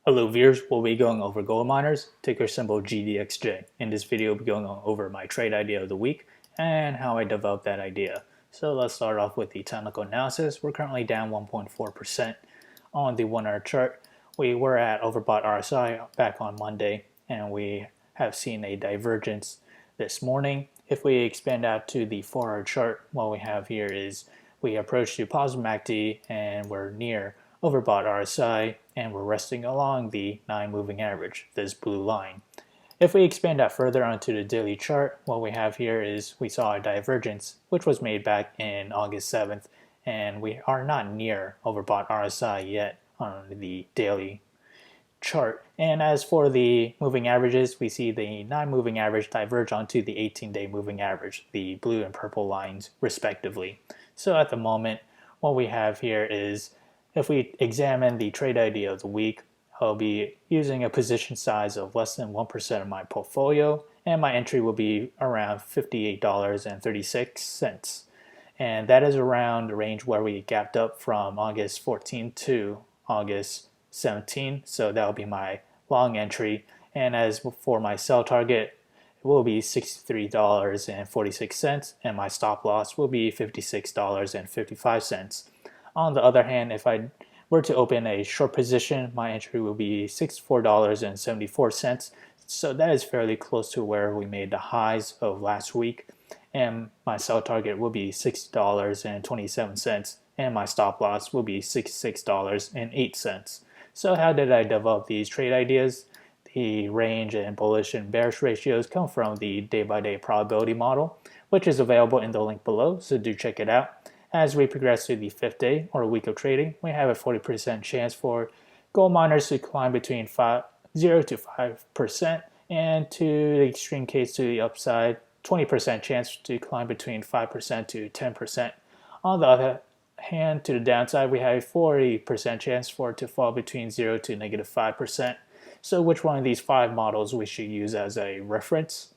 Hello viewers, we'll be going over gold miners, ticker symbol GDXJ. In this video, we'll be going over my trade idea of the week and how I developed that idea. So let's start off with the technical analysis. We're currently down 1.4% on the 1 hour chart. We were at overbought RSI back on Monday, and we have seen a divergence this morning. If we expand out to the 4 hour chart, what we have here is we approach to positive MACD and we're near overbought RSI, and we're resting along the 9 moving average, this blue line. If we expand out further onto the daily chart, what we have here is we saw a divergence which was made back in August 7th, and we are not near overbought RSI yet on the daily chart. And as for the moving averages, we see the 9 moving average diverge onto the 18-day moving average, the blue and purple lines respectively. So at the moment, what we have here is if we examine the trade idea of the week, I'll be using a position size of less than 1% of my portfolio, and my entry will be around $58.36. And that is around the range where we gapped up from August 14 to August 17. So that will be my long entry. And as for my sell target, it will be $63.46, and my stop loss will be $56.55. On the other hand, if I were to open a short position, my entry will be $64.74. So that is fairly close to where we made the highs of last week. And my sell target will be $60.27, and my stop loss will be $66.08. So how did I develop these trade ideas? The range and bullish and bearish ratios come from the day-by-day probability model, which is available in the link below, so do check it out. As we progress to the 5th day or week of trading, we have a 40% chance for gold miners to climb between 0 to 5%, and to the extreme case to the upside, 20% chance to climb between 5% to 10%. On the other hand, to the downside, we have a 40% chance for it to fall between 0 to negative 5%. So which one of these 5 models we should use as a reference?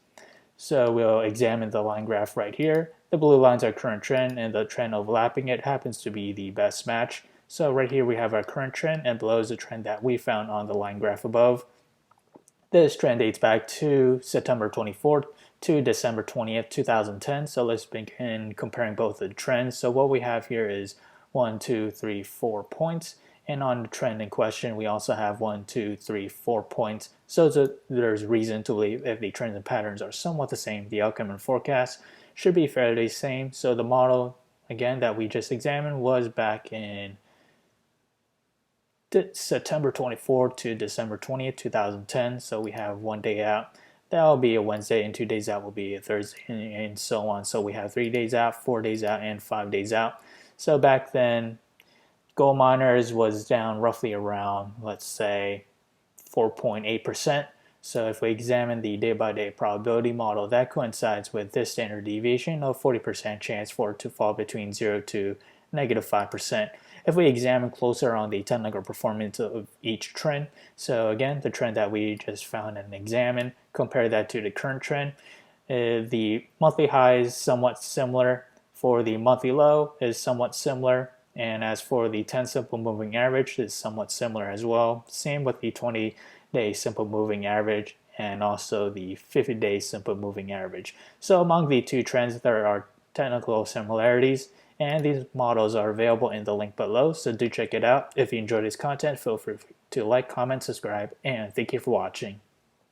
So we'll examine the line graph right here. The blue lines are current trend, and the trend overlapping it happens to be the best match. So right here we have our current trend, and below is the trend that we found on the line graph above. This trend dates back to September 24th to December 20th, 2010. So let's begin comparing both the trends. So what we have here is 1, 2, 3, 4 points. And on the trend in question, we also have 1, 2, 3, 4 points. So there's reason to believe if the trends and patterns are somewhat the same, the outcome and forecast should be fairly the same. So the model, again, that we just examined was back in September 24th to December 20th, 2010. So we have 1 day out. That will be a Wednesday, and 2 days out will be a Thursday, and so on. So we have 3 days out, 4 days out, and 5 days out. So back then, gold miners was down roughly around, let's say, 4.8%. So if we examine the day-by-day probability model, that coincides with this standard deviation of 40% chance for it to fall between 0 to negative 5%. If we examine closer on the technical performance of each trend, so again, the trend that we just found and examined, compare that to the current trend. The monthly high is somewhat similar. For the monthly low is somewhat similar. And as for the 10 simple moving average, it's somewhat similar as well. Same with the 20-day simple moving average and also the 50-day simple moving average. So among the two trends, there are technical similarities, and these models are available in the link below, so do check it out. If you enjoyed this content, feel free to like, comment, subscribe, and thank you for watching.